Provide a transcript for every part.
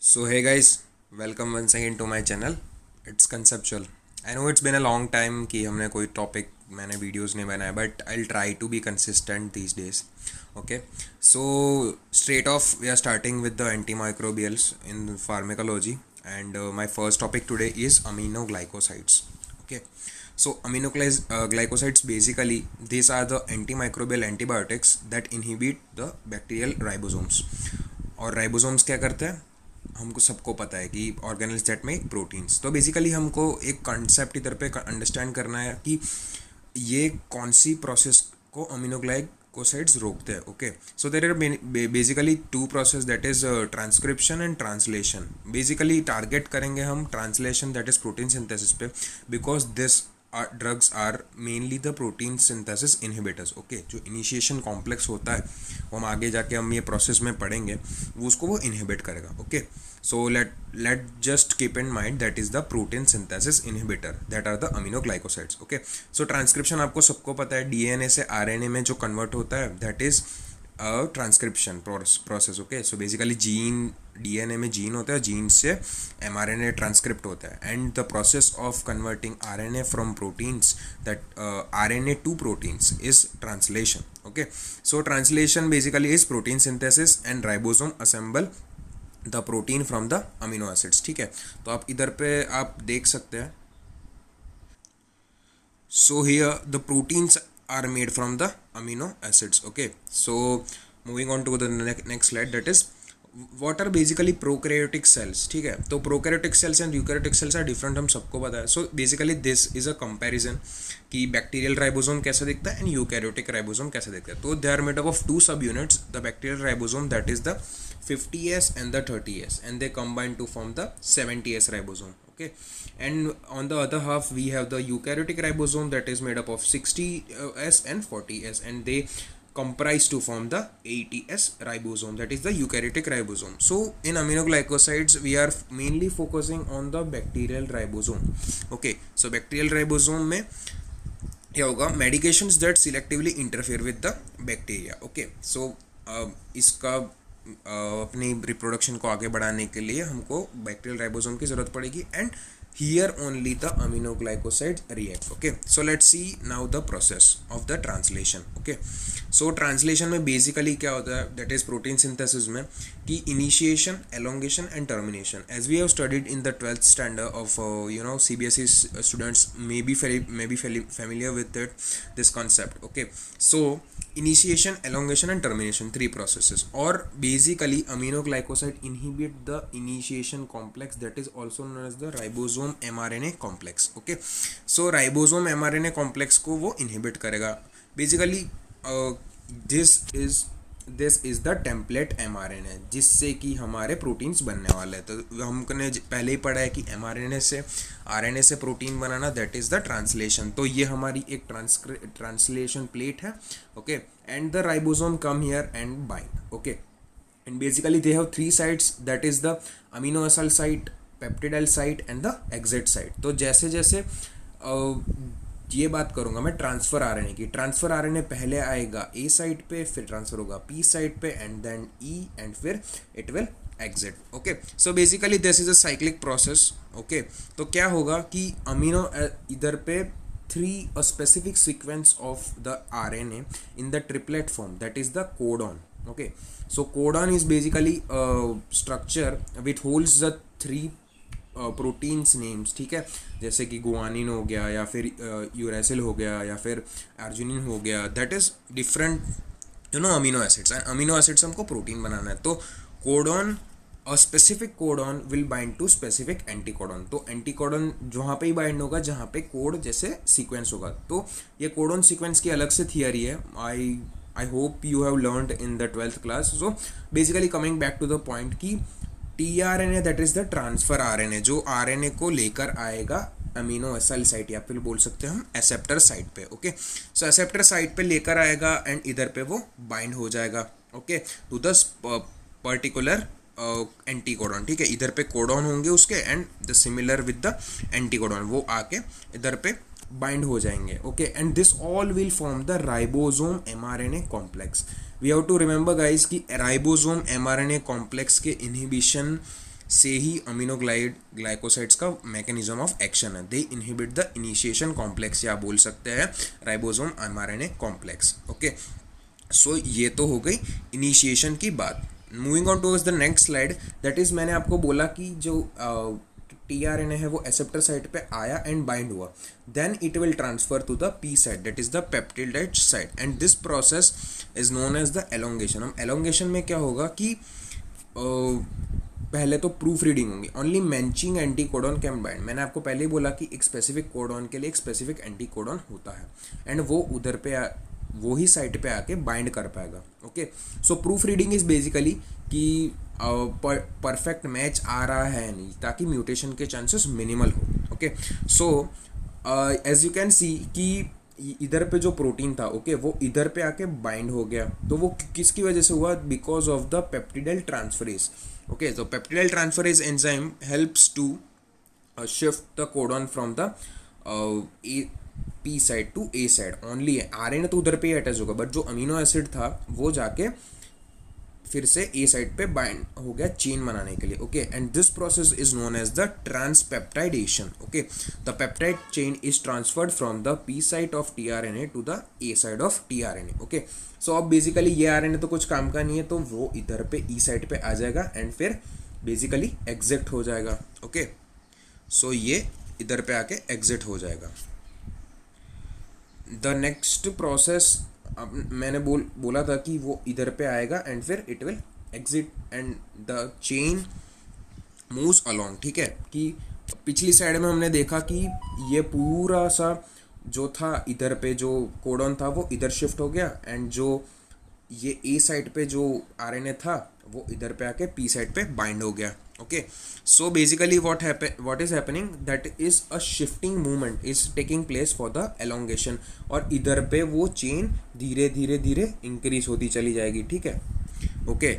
So hey guys, welcome once again to my channel. It's conceptual. I know it's been a long time कि हमने कोई topic मैंने videos नहीं बनाया but I'll try to be consistent these days. Okay, so straight off we are starting with the antimicrobials in pharmacology and my first topic today is aminoglycosides. Okay, so aminoglycosides basically these are the antimicrobial antibiotics that inhibit the bacterial ribosomes. और ribosomes क्या करते हैं हमको सबको पता है कि organelles that में प्रोटीन्स। तो बेसिकली हमको एक कॉन्सेप्ट इधर पे अंडरस्टैंड करना है कि ये कौन सी प्रोसेस को अमीनोग्लाइकोसाइड्स रोकते हैं। Okay, so there are basically two process that is transcription and translation. Basically target करेंगे हम translation that is protein synthesis पे, because this drugs are mainly the protein synthesis inhibitors. Okay, जो initiation complex होता है वो हम आगे जाके हम ये प्रोसेस में पढ़ेंगे, वो उसको वो इनहिबिट करेगा। Okay, so let just keep in mind that is the protein synthesis inhibitor that are the aminoglycosides. Okay, so transcription आपको सबको पता है, डीएनए से आरएनए में जो कन्वर्ट होता है that is transcription process. Okay, so basically gene DNA में जीन होता है, जीन से एमआरएनए ट्रांसक्रिप्ट होता है and the process of converting RNA from proteins that RNA to proteins is translation. Okay, so translation basically is protein synthesis and ribosome assemble the protein from the amino acids. ठीक है, तो आप इधर पे आप देख सकते हैं। So here the proteins are made from the amino acids. Okay, so moving on to the next slide, that is what are basically prokaryotic cells. ठीक है, तो prokaryotic cells and eukaryotic cells are different, हम सबको पता है। So basically this is a comparison कि bacterial ribosome कैसा दिखता है and eukaryotic ribosome कैसा दिखता है। तो they are made up of two subunits, the bacterial ribosome that is the 50S and the 30S, and they combine to form the 70S ribosome. Okay, and on the other half we have the eukaryotic ribosome that is made up of 60S and 40S, and they comprise to form the 80S ribosome, that is the eukaryotic ribosome. So in aminoglycosides we are mainly focusing on the bacterial ribosome. Okay, so bacterial ribosome में क्या होगा, medications that selectively interfere with the bacteria. Okay, so इसका अपनी reproduction को आगे बढ़ाने के लिए हमको बैक्टीरियल राइबोसोम की ज़रूरत पड़ेगी, and here only the aminoglycoside react. Okay, so let's see now the process of the translation. Okay, so translation में बेसिकली क्या होता है, दैट इज प्रोटीन सिंथेसिस में कि initiation, elongation and termination. As we have studied in the 12th standard of CBSE students may be familiar with this concept. Okay, so initiation, elongation and termination, three processes. Or basically aminoglycoside inhibit the initiation complex that is also known as the ribosome mRNA complex. Okay, so ribosome mRNA complex को वो inhibit करेगा। Basically this is the template mRNA जिससे कि हमारे proteins बनने वाले हैं। तो हमने पहले ही पढ़ा है कि mRNA से RNA से protein banana that is the translation. तो ये हमारी एक ट्रांसलेशन प्लेट है। Okay, and the ribosome come here and bind. Okay, and basically they have three sites, that is the amino acid site, peptidyl site and the exit site. तो जैसे जैसे ये बात करूंगा मैं ट्रांसफर आरएनए की, transfer RNA पहले आएगा ए साइट पे, फिर ट्रांसफर होगा पी साइट पे एंड देन ई, एंड फिर it will exit. Okay, so basically this is a cyclic process. Okay, तो क्या होगा कि अमीनो इधर पे a specific sequence of the RNA in the triplet form, that is the codon. Okay, so codon is basically a structure which holds the three proteins names. ठीक है, जैसे कि गुआनिन हो गया या फिर यूरेसिल हो गया या फिर अर्जिनिन हो गया, that is different amino acids, and amino acids हमको प्रोटीन बनाना है। तो codon, a specific codon will bind to specific anticodon. तो एंटीकोडॉन जहाँ पे ही बाइंड होगा जहाँ पे कोड जैसे सीक्वेंस होगा। तो ये कोडॉन सीक्वेंस की अलग से थियरी है, I hope you have learned in the 12th class. So basically coming back to the point की tRNA that is the transfer RNA, जो आरएनए को लेकर आएगा अमीनो एसिड साइट या फिर बोल सकते हैं हम एसेप्टर साइट पे। ओके, सो एसेप्टर साइट पे लेकर आएगा एंड इधर पे वो बाइंड हो जाएगा। Okay, to the particular anticodon. ठीक है, इधर पे कोडॉन होंगे उसके and the similar with the anticodon, वो आके इधर पे बाइंड हो जाएंगे। Okay, and this all will form the ribosome mRNA complex. We have to remember guys कि राइबोसोम mRNA कॉम्प्लेक्स के इनहिबिशन से ही ग्लाइकोसाइड्स का मैकेनिज्म ऑफ एक्शन है। They inhibit the initiation complex, या बोल सकते हैं राइबोसोम mRNA कॉम्प्लेक्स। ओके, सो ये तो हो गई इनिशिएशन की बात। Moving on towards the next slide, that is मैंने आपको बोला कि जो टीआरएनए है वो एसेप्टर साइट पे आया एंड बाइंड हुआ, then it will transfer to the P site, that is the peptidyl site, and this process is known as the elongation. हम एलोंगेशन में क्या होगा कि पहले तो प्रूफ रीडिंग होंगी, only matching anticodon can bind. मैंने आपको पहले ही बोला कि एक स्पेसिफिक कोडॉन के लिए एक स्पेसिफिक एंटी कोडॉन होता है, एंड वो उधर पे वो ही साइट पे आके बाइंड कर पाएगा। Okay, so proof reading is basically कि परफेक्ट मैच आ रहा है नहीं, ताकि म्यूटेशन के चांसेस मिनिमल हो। Okay, so as you can see कि इधर पे जो प्रोटीन था, ओके, वो इधर पे आके बाइंड हो गया, तो वो किसकी वजह से हुआ? Because of the peptidyl transferase. Okay, तो peptidyl transferase enzyme helps to shift the codon from the P side to A side only. RNA तो उधर पे ही अटैच होगा, बट जो अमीनो एसिड था वो जाके फिर से ए साइड पे बाइंड हो गया चेन बनाने के लिए। Okay, and this process is known as the transpeptidation. Okay, the peptide chain is transferred from the P site of tRNA to the A side of tRNA. Okay, so अब basically ये RNA तो कुछ काम का नहीं है, तो वो इधर पे ई साइड पे आ जाएगा एंड फिर बेसिकली एग्जिट हो जाएगा। ओके, सो ये इधर पे आके एग्जिट हो जाएगा। द नेक्स्ट प्रोसेस, अब मैंने बोला था कि वो इधर पे आएगा एंड फिर it will exit and the chain moves along. ठीक है, कि पिछली साइड में हमने देखा कि ये पूरा सा जो था इधर पे जो कोडॉन था वो इधर शिफ्ट हो गया, एंड जो ये ए साइड पे जो आरएनए था वो इधर पे आके पी साइड पे बाइंड हो गया। Okay, so basically what is happening, that is a shifting movement is taking place for the elongation, और इधर पे वो चेन धीरे धीरे धीरे इंक्रीज होती चली जाएगी। ठीक है, okay,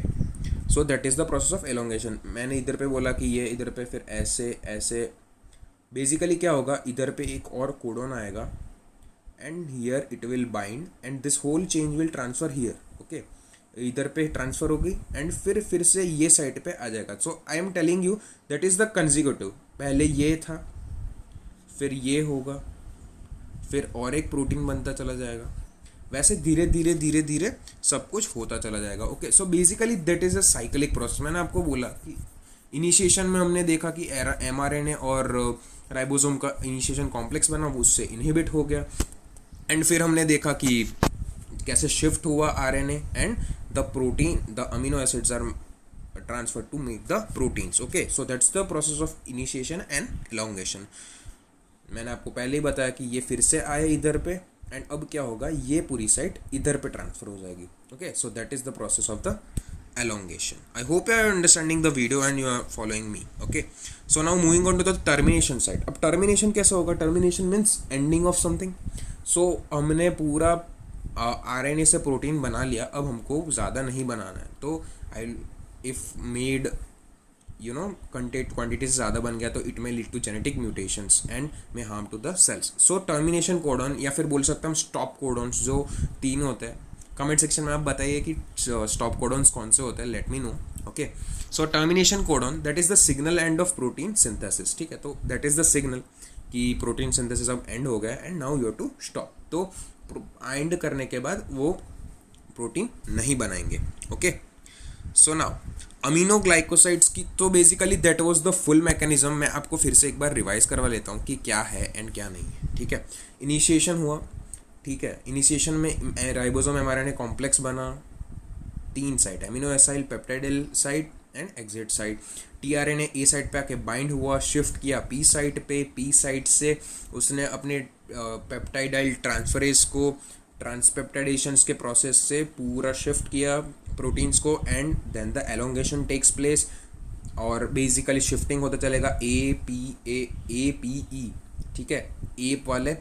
so that is the process of elongation. मैंने इधर पे बोला कि ये इधर पे फिर ऐसे ऐसे बेसिकली क्या होगा, इधर पे एक और कोडॉन आएगा and here it will bind and this whole change will transfer here. Okay, इधर पे ट्रांसफर होगी एंड फिर से ये साइड पे आ जाएगा। So I am telling you that is the consecutive, पहले ये था फिर ये होगा फिर और एक प्रोटीन बनता चला जाएगा, वैसे धीरे धीरे धीरे धीरे सब कुछ होता चला जाएगा। Okay, so basically that is a cyclic process. मैंने आपको बोला कि इनिशिएशन में हमने देखा कि mRNA और राइबोसोम का इनिशिएशन कॉम्प्लेक्स बना, वो उससे इनहिबिट हो गया, एंड फिर हमने देखा कि कैसे शिफ्ट हुआ RNA and the protein, the amino acids are transfer to make the proteins. Okay, so that's the process of initiation and elongation. मैंने आपको पहले ही बताया कि ये फिर से आए इधर पे, एंड अब क्या होगा, ये पूरी साइड इधर पे ट्रांसफर हो जाएगी। Okay, so that is the process of the elongation. I hope you are understanding the video and you are following me. Okay, so now moving on to the termination side. अब termination कैसा होगा? Termination means ending of something. So हमने पूरा RNA से protein बना लिया, अब हमको ज़्यादा नहीं बनाना है, तो if made क्वांटिटी से ज़्यादा बन गया तो it may lead to genetic mutations and may harm to the cells. So termination codon, या फिर बोल सकते हैं हम स्टॉप कोडॉन्स, जो तीन होते हैं। कमेंट सेक्शन में आप बताइए कि स्टॉप कोडॉन्स कौन से होते हैं, let me know. Okay, so termination codon that is the signal end of protein synthesis. ठीक है, तो दैट इज द सिग्नल कि प्रोटीन सिंथेसिस अब एंड हो गया and now you have to stop. तो एंड करने के बाद वो प्रोटीन नहीं बनाएंगे। ओके, सो नाउ अमीनोग्लाइकोसाइड्स की, तो basically that was the full mechanism. मैं आपको फिर से एक बार रिवाइज करवा लेता हूँ कि क्या है एंड क्या नहीं है। ठीक है, इनिशिएशन हुआ, ठीक है, इनिशिएशन में राइबोसोम mRNA कॉम्प्लेक्स बना, तीन site, amino acyl, peptidyl site and exit site. TRNA A site पे आके बाइंड हुआ, शिफ्ट किया पी साइट पे, पी साइट से उसने अपने पेप्टाइडाइल ट्रांसफरेज को ट्रांसपेप्टाइडेशंस के प्रोसेस से पूरा शिफ्ट किया प्रोटीन्स को, and then the elongation takes place, और बेसिकली शिफ्टिंग होता चलेगा ए पी ई। ठीक है, ए वाले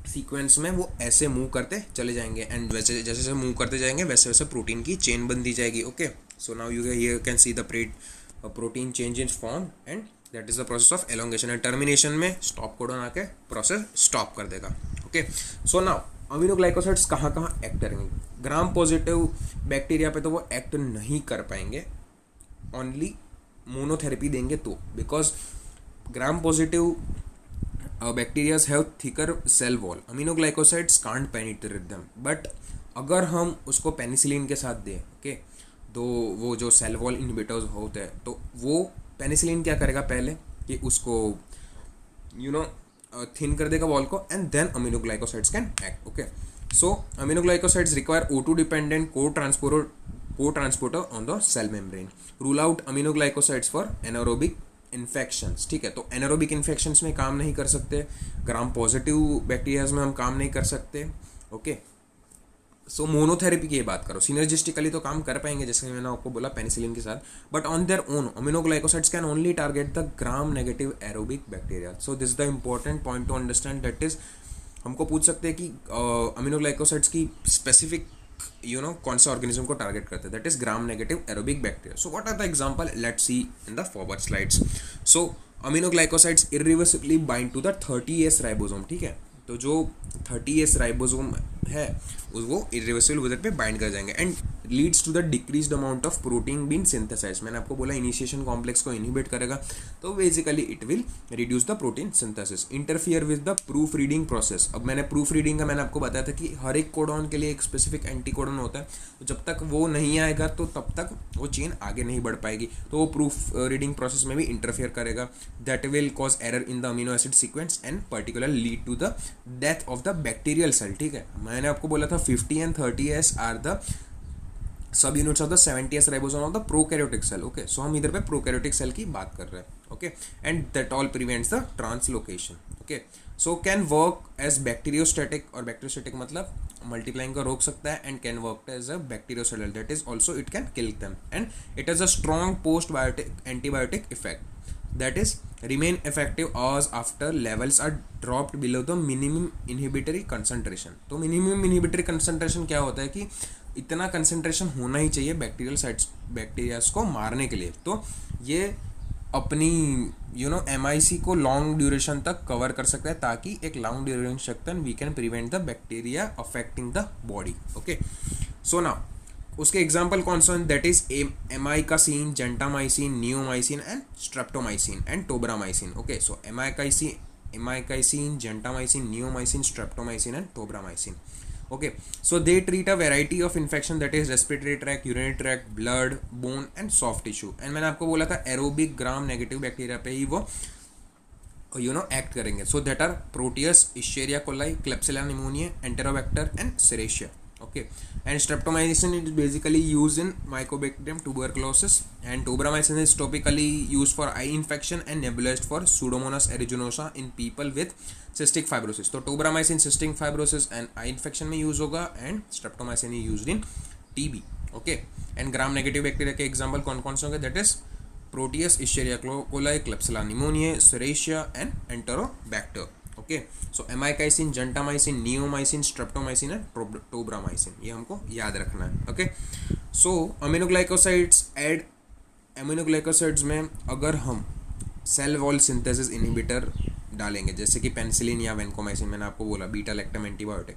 सीक्वेंस में वो ऐसे मूव करते चले जाएंगे, एंड वैसे जैसे जैसे मूव करते जाएंगे वैसे वैसे प्रोटीन की चेन बनती जाएगी। Okay, so now you can see the protein change in form and that is the process of elongation. And termination में स्टॉप कोडॉन आके प्रोसेस स्टॉप कर देगा। ओके, सो नाउ अमीनोग्लाइकोसाइड्स कहाँ कहाँ एक्ट करेंगे? ग्राम पॉजिटिव बैक्टीरिया पे तो वो एक्ट नहीं कर पाएंगे, ओनली मोनोथेरेपी देंगे तो, because gram positive bacterias have thicker cell wall, aminoglycosides can't penetrate them, but अगर हम उसको पेनिसिलिन के साथ दें, ओके, तो वो जो सेल वॉल इनहिबिटर्स होते हैं, तो वो पेनिसिलिन क्या करेगा पहले कि उसको थिन कर देगा वॉल को, and then aminoglycosides can act, okay. So aminoglycosides require O2 dependent co-transporter on the cell membrane. Rule out aminoglycosides for anaerobic infections, ठीक है. तो एनारोबिक इन्फेक्शंस में काम नहीं कर सकते, ग्राम पॉजिटिव बैक्टीरियाज में हम काम नहीं कर सकते, ओके. सो मोनोथेरेपी की बात करो, सिनर्जिस्टिकली तो काम कर पाएंगे जैसे मैंने आपको बोला पेनिसिलिन के साथ, but on their own aminoglycosides can only target the gram negative aerobic bacteria. So this is the important point two understand, that is हमको पूछ सकते हैं कि aminoglycosides की स्पेसिफिक कौन सा ऑर्गेनिज्म को टारगेट करते हैं, that is gram negative aerobic bacteria. So what are the example, let's see in the forward slides. So aminoglycosides irreversibly bind to the 30S ribosome, ठीक है. तो जो 30S राइबोसोम है वो इरिवर्सिबल विजन पे बाइंड कर जाएंगे and leads to the decreased amount of protein been synthesize. मैंने आपको बोला इनिशिएशन कॉम्प्लेक्स को इनहिबिट करेगा, तो basically it will reduce the protein synthesis, interfere with the proof reading process. अब मैंने प्रूफ रीडिंग का मैंने आपको बताया था कि हर एक कोडॉन के लिए एक स्पेसिफिक एंटी कोडॉन होता है, तो जब तक वो नहीं आएगा तो तब तक वो चेन आगे नहीं बढ़ पाएगी, तो वो प्रूफ रीडिंग प्रोसेस में भी इंटरफियर करेगा. That will cause error in the amino acid sequence and particular lead to the death of the bacterial cell, ठीक है. मैंने आपको बोला था 50 and 30S are the subunits of the 70S ribosome of the prokaryotic cell, okay. So हम इधर पे prokaryotic cell की बात कर रहे हैं, okay, and that all prevents the translocation, okay. So can work as bacteriostatic, और bacteriostatic मतलब मल्टीप्लाइंग को रोक सकता है, and can work as a bacteriocidal, that is also it can kill them, and it has a strong post biotic antibiotic effect, that is remain effective hours after levels are dropped below the minimum inhibitory concentration. तो minimum inhibitory concentration क्या होता है कि इतना concentration होना ही चाहिए bacterial sites bacterias को मारने के लिए. तो ये अपनी MIC को लॉन्ग ड्यूरेशन तक कवर कर सकता है, ताकि एक लॉन्ग ड्यूरेशन तक we can prevent the bacteria affecting the body, okay. So now उसके एग्जाम्पल कौन सा, that is amikacin, gentamicin, neomycin and streptomycin and tobramycin, okay. So amikacin, gentamicin, neomycin, streptomycin and tobramycin, okay. So they treat a variety of infection, that is respiratory tract, urinary tract, blood, bone and soft tissue. and मैंने आपको बोला था aerobic gram negative bacteria पे ही वो act करेंगे. So that are Proteus, Escherichia coli, Klebsiella pneumoniae, Enterobacter and Serratia, okay. And streptomycin is basically used in Mycobacterium tuberculosis, and tobramycin is topically used for eye infection and nebulized for Pseudomonas aeruginosa in people with cystic fibrosis. तो tobramycin cystic fibrosis and eye infection में use होगा, and streptomycin is used in TB, okay. And gram negative bacteria के example कौन कौन से होंगे, that is Proteus, Escherichia coli, Klebsiella pneumoniae, Serratia and Enterobacter, okay. So amikacin, gentamicin, neomycin, streptomycin and tobramycin, ये हमको याद रखना है, okay. So aminoglycosides में अगर हम सेल वॉल सिंथेसिस इनहिबिटर डालेंगे, जैसे कि पेनिसिलिन या वेंकोमाइसिन, मैंने आपको बोला beta lactam antibiotic,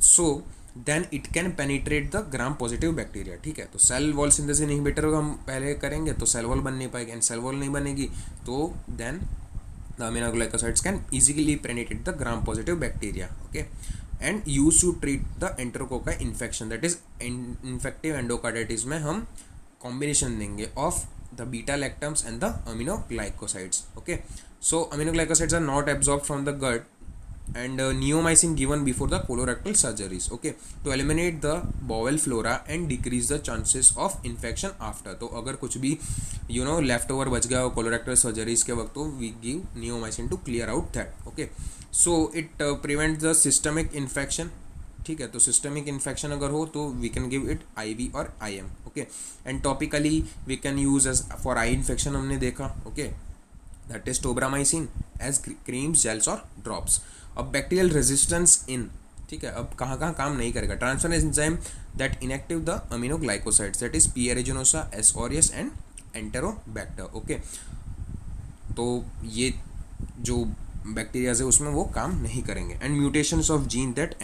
so then it can penetrate the gram positive bacteria, ठीक है. तो सेल वॉल सिंथेसिस इनहिबिटर हम पहले करेंगे तो सेल वॉल बन नहीं पाएगी, एंड सेल वॉल नहीं बनेगी तो then the aminoglycosides can easily penetrate the gram positive bacteria, okay, and used to treat the enterococci infection, that is infective endocarditis में हम combination देंगे of the beta lactams and the aminoglycosides, okay. So aminoglycosides are not absorbed from the gut, and neomycin given before the colorectal surgeries, okay, to eliminate the bowel flora and decrease the chances of infection after. तो अगर कुछ भी left over बच गया हो colorectal surgeries के वक्त, तो we give neomycin to clear out that, okay. So it prevent the systemic infection, ठीक है. तो सिस्टमिक इन्फेक्शन अगर हो तो we can give it IV और IM, okay. And topically we can use as for eye infection हमने देखा, okay, that is tobramycin as creams, gels और ड्रॉप्स. अब बैक्टीरियल रेजिस्टेंस इन, ठीक है, अब कहाँ काम नहीं करेगा, transfer enzyme that inactive the aminoglycosides, that is P. aeruginosa, S. aureus and Enterobacter, okay. तो ये जो बैक्टीरियाज है उसमें वो काम नहीं करेंगे. And mutations of gene that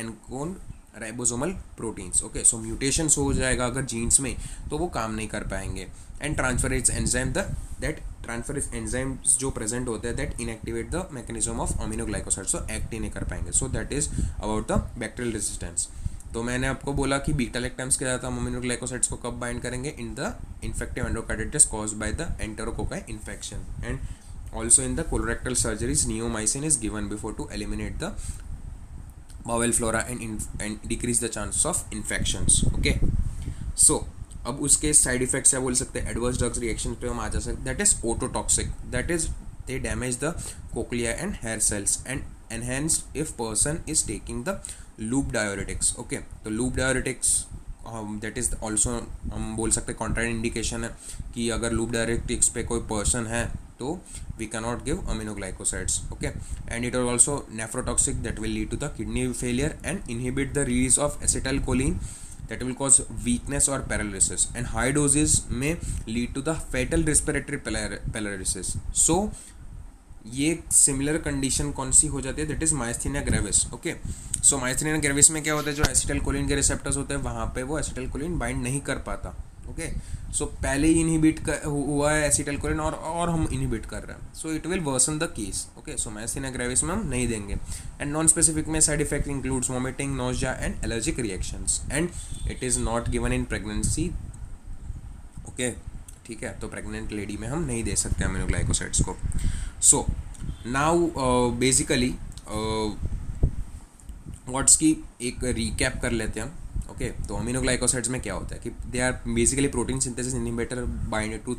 ribosomal proteins. Okay, so mutations हो जाएगा अगर जीन्स में, तो वो काम नहीं कर पाएंगे। And transferase enzyme that transferase enzymes जो प्रेजेंट होते हैं that inactivate the mechanism of aminoglycoside, so act ही नहीं कर पाएंगे। So that is about the bacterial resistance. तो मैंने आपको बोला कि बीटा लैक्टम्स के साथ हम अमीनोग्लाइकोसाइड्स को कब बाइंड करेंगे, in the infective endocarditis caused by the enterococci infection. And also in the colorectal surgeries neomycin is given before to eliminate the bowel flora and decrease the chances of infections. Okay, so अब उसके side effects क्या बोल सकते हैं, adverse drugs reaction पे हम आ जा सकते, that is ototoxic, that is they damage the cochlea and hair cells and enhanced if person is taking the loop diuretics. Okay, तो loop diuretics that is also हम बोल सकते हैं कॉन्ट्रा इंडिकेशन है कि अगर लूप डायोरेटिक्स पे कोई पर्सन है तो we cannot give aminoglycosides. Okay, and it is also nephrotoxic, that will lead to the kidney failure and inhibit the release of acetylcholine, that will cause weakness or paralysis, and high doses may lead to the fatal respiratory paralysis. So ये similar condition कौन सी हो जाती है, that is myasthenia gravis. Okay, so myasthenia gravis में क्या होता है, जो एसिटाइलकोलिन के रिसेप्टर्स होते हैं वहाँ पे वो एसिटाइलकोलिन बाइंड नहीं कर पाता। ओके, सो पहले ही इनहिबिट हुआ है एसिटाइलकोलिन और हम इनहिबिट कर रहे हैं, so it will worsen the case. Okay, so myasthenia gravis में हम नहीं देंगे। एंड नॉन स्पेसिफिक में side effect includes vomiting, nausea and allergic reactions, and it is not given in pregnancy. Okay, ठीक है, तो प्रेग्नेंट लेडी में हम नहीं दे सकते अमीनोग्लाइकोसाइड्स को। सो नाउ बेसिकली व्हाट्स की एक रिकैप कर लेते हैं हम। ओके, तो अमीनोग्लाइकोसाइड्स में क्या होता है कि they are basically protein synthesis inhibitor bind to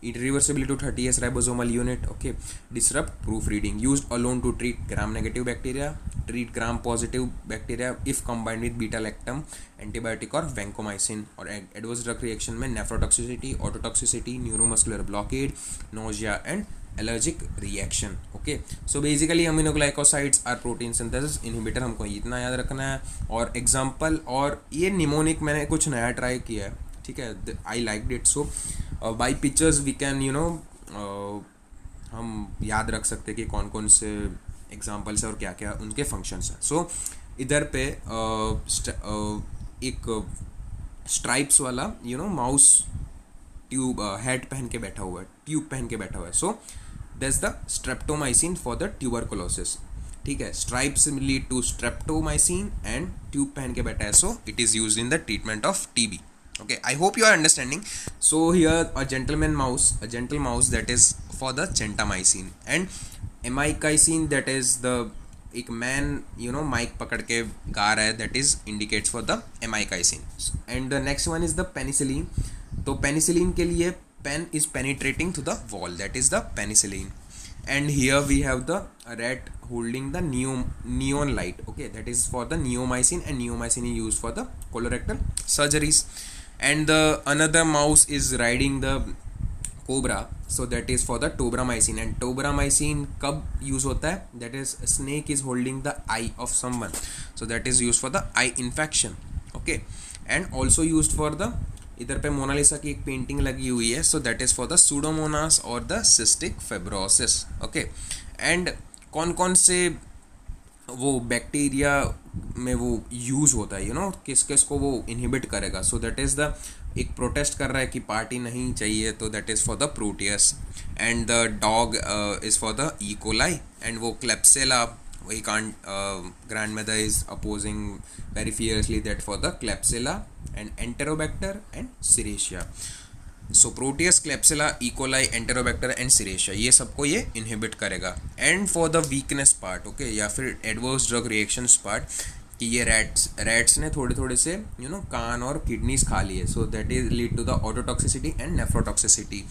irreversibly to 30S ribosomal unit. Okay, disrupt proofreading, used alone to treat gram negative bacteria, treat gram positive bacteria if combined with beta lactam antibiotic or vancomycin, or adverse drug reaction में nephrotoxicity, ototoxicity, neuromuscular blockade, nausea and allergic reaction. Okay, so basically aminoglycosides are protein synthesis inhibitor, हमको इतना याद रखना है। और example, और ये mnemonic मैंने कुछ नया ट्राई किया है, ठीक है, I like it. So by pictures we can हम याद रख सकते हैं कि कौन कौन से एग्जाम्पल्स है और क्या क्या उनके फंक्शंस हैं। सो इधर पे एक स्ट्राइप्स वाला माउस ट्यूब हेड पहन के बैठा हुआ है, ट्यूब पहन के बैठा हुआ है। So that's the streptomycin for the tuberculosis. ठीक है, stripes lead to streptomycin and tube पहन के बैठा है, so it is used in the treatment of TB. Okay, I hope you are understanding. So here a gentle mouse that is for the gentamicin, and amikacin that is the एक man mic पकड़ के गा रहा है, that is indicates for the amikacin. And the next one is the penicillin. तो penicillin के लिए pen is penetrating to the wall, that is the penicillin. And here we have the rat holding the neon light. Okay, that is for the neomycin, and neomycin is used for the colorectal surgeries. And the another mouse is riding the cobra, so that is for the tobramycin. And tobramycin कब use होता है, that is snake is holding the eye of someone, so that is used for the eye infection. Okay, and also used for the, इधर पे Mona Lisa की एक painting लगी हुई है, so that is for the pseudomonas or the cystic fibrosis. Okay, and कौन कौन से वो बैक्टीरिया में वो यूज़ होता है, किस किस को वो इनहिबिट करेगा। सो दैट इज़ द, एक प्रोटेस्ट कर रहा है कि पार्टी नहीं चाहिए, तो that is for the Proteus, and the dog is for the E coli, and वो क्लेप्सेला, वही can't grandmother is opposing very fiercely that for the Klebsiella and Enterobacter and Serratia. So Proteus, Klebsiella, E coli, Enterobacter and Serratia, ये सबको ये inhibit करेगा। And for the weakness part, okay, या फिर adverse drug reactions part, कि ये rats ने थोड़े थोड़े से कान और किडनीज खा लिए, so that is lead to the ototoxicity and nephrotoxicity.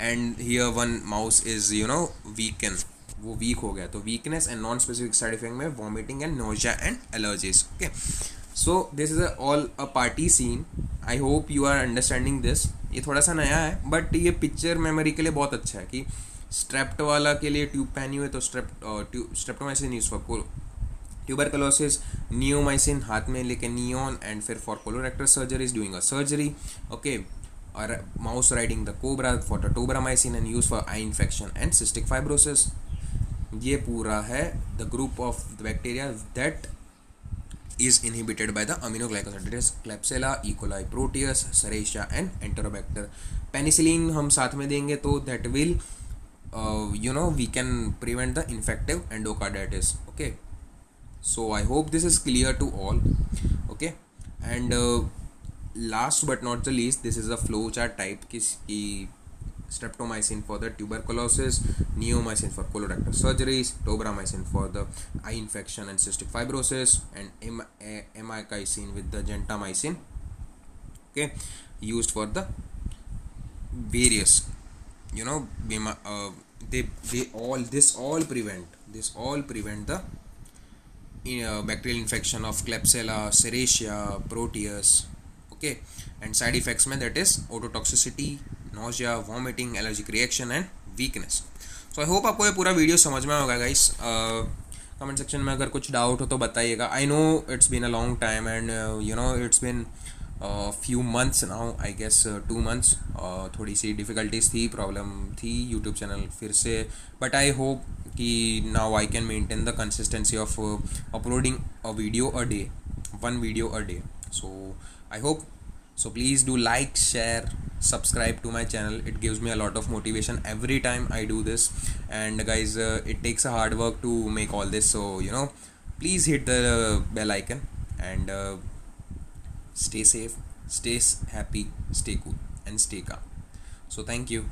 And here one mouse is weaken, वो वीक हो गया, तो weakness and non specific side effect में vomiting and nausea and allergies. Okay, so this is all a party scene. I hope you are understanding this. ये थोड़ा सा नया है बट ये पिक्चर मेमोरी के लिए बहुत अच्छा है कि स्ट्रेप्ट वाला के लिए ट्यूब पहनी हुई, तो streptomycin use for tuberculosis, neomycin हाथ में लेके नियोन, एंड फिर for colorectal surgery is doing a surgery. Okay, और mouse riding the cobra for the tobramycin and use for eye infection and cystic fibrosis. ये पूरा है the group of the bacteria that is inhibited by the aminoglycoside. That is Klebsiella, E. coli, Proteus, Serratia and Enterobacter. Penicillin हम साथ में देंगे तो that will we can prevent the infective endocarditis. Okay, so I hope this is clear to all. Okay, and last but not the least, this is a flowchart type की streptomycin for the tuberculosis, neomycin for colorectal surgeries, tobramycin for the eye infection and cystic fibrosis, and amikacin with the gentamicin, okay, used for the various, they all prevent the bacterial infection of Klebsiella, Serratia, Proteus. Okay, and side effects में that is ototoxicity, nausea, vomiting, allergic reaction and weakness. So I hope आपको ये पूरा video समझ में होगा guys. Comment section में अगर कुछ डाउट हो तो बताइएगा. I know it's been a long time and it's been few months now, I guess 2 months. थोड़ी सी डिफ़िकल्टीज थी, प्रॉब्लम थी यूट्यूब चैनल फिर से, बट आई होप कि now I can maintain the consistency of uploading a video a day, 1 video a day. So I hope, so please do like, share, subscribe to my channel. It gives me a lot of motivation every time I do this, and guys, it takes a hard work to make all this, so please hit the bell icon and stay safe, stay happy, stay cool and stay calm. So thank you.